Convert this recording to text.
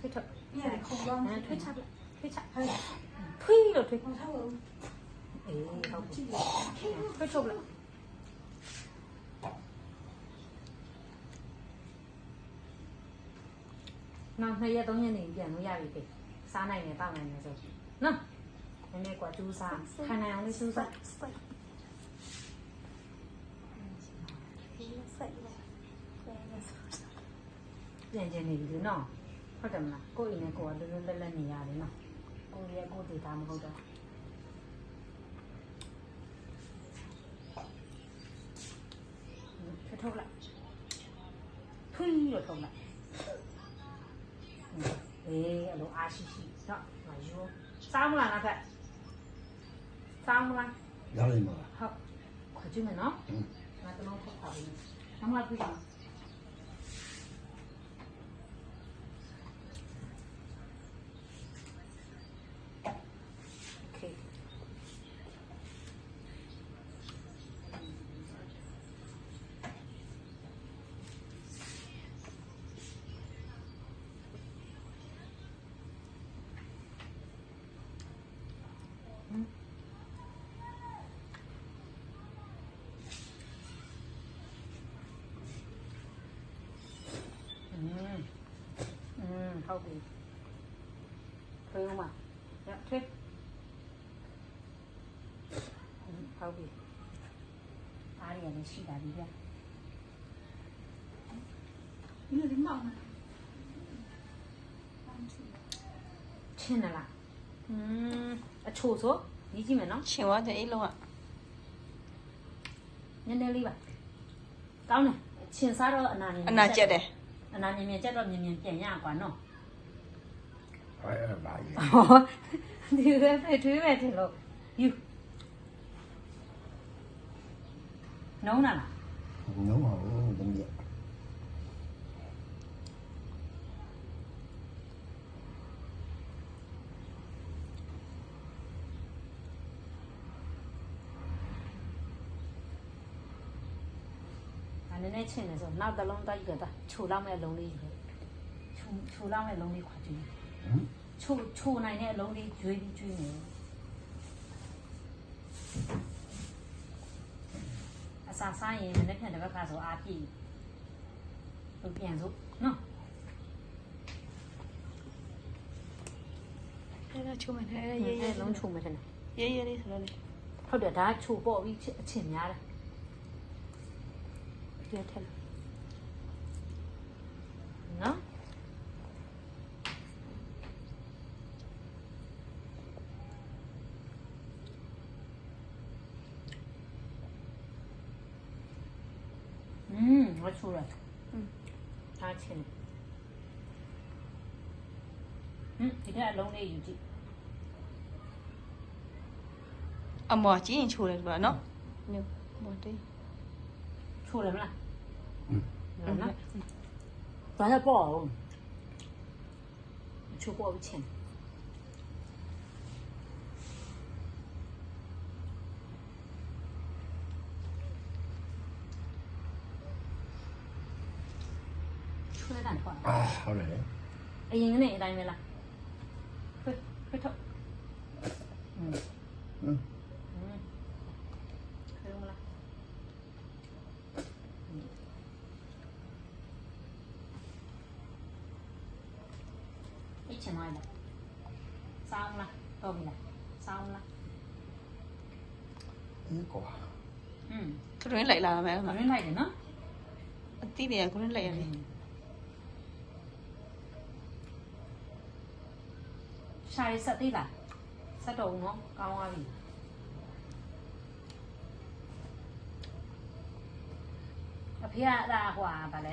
推头，推差不，推差，推了推，哎，好不，推错不了。那也东西你点都压一点，啥奶呢？大奶呢？就，那，那挂珠沙，看那样的珠沙。ပြန်ကျင်နေပြီနော်ဟုတ်တယ်မလားကိုယ့်အိမ်နဲ့ကိုယ်ကလွတ်လွတ်လပ်လပ်နေရတယ်နော်ကိုယ့်ရဲ့ကိုယ်ဒေတာမဟုတ်တော့ထထုတ်လိုက်ထွင်းလို့ထုတ်လိုက်အေးအဲ့လိုအားရှိရှိနော်မယူစားမလားနောက်ထပ်စားမလားရလိမ့်မှာဟုတ်ခွကြည့်မယ်နော်ငါတော့ထုတ်ပါပြီနောက်မှပြပါဟုတ်ပြီထွေးဦးမရထွေးဟုတ်ပြီအားရလည်းရှိတာဒီပြဒီလိုမောင်းချင်းလားအချို့ဆိုညီကြည့်မယ်နော်ချင်းသွားတယ်အဲ့လုံးကနည်းနည်းလေးပါကောင်းတယ်ချင်းစားတော့အနာကျက်တယ်အနာမြင်မြင်ကျက်တော့မြင်မြင်ပြန်ရကွာနော်အဲ့ဘာကြီးဟောဒီလိုပဲထွေးပဲတယ်လို့ယူနုံးလားငုံပါဘူးတမီးနည်းနည်းချင်းနေဆိုနောက်တစ်လုံးတော့ယူတာချိုလောက်မဲ့လုံးလေးယူချိုလောက်မဲ့လုံးလေးခွာကြည့်ချိုနိုင်တဲ့အလုံးလေးကျွေးပြီးကျွေးနေအစားစားရင်လည်းပြန်တစ်ဘက်ကဆိုအားပြည့်လို့ပြန်စို့နော်အဲ့ဒါချိုးမယ်အဲ့ဒါရေးလုံးချိုမယ်ထင်တယ်ရေးလေးဆိုတော့လေဟုတ်တယ်ဒါချိုပေါ့ပြီးအချင်းများတယ်ပြထက်နော်我出来他亲ဒီကအလုံးလေးယူကြည့်အမော်ကြည့်ရင်ချိုးတယ်ကွာနော်မော်တေးချိုးတယ်မလားနော်ဘာလဲပေါ့ချိုးပေါ့ပြီးချင်းထွေးတယ်ကွာဟုတ်တယ်အရင်ကနေ့အတိုင်းပဲလားခွထုတ်ခွမလား一千块的စားမလားတော့ပြီလားစားမလားဒီကွာခရင်းလိုက်လာမယ်ခရင်းလိုက်တယ်နော်အတိတွေကခရင်းလိုက်ရတယ်ရှာရဆက်သေးလားဆက်တော့ဦးနော်ကောင်းသွားပြီအဖေကအဲ့ဒါဟိုဟာဗာလဲ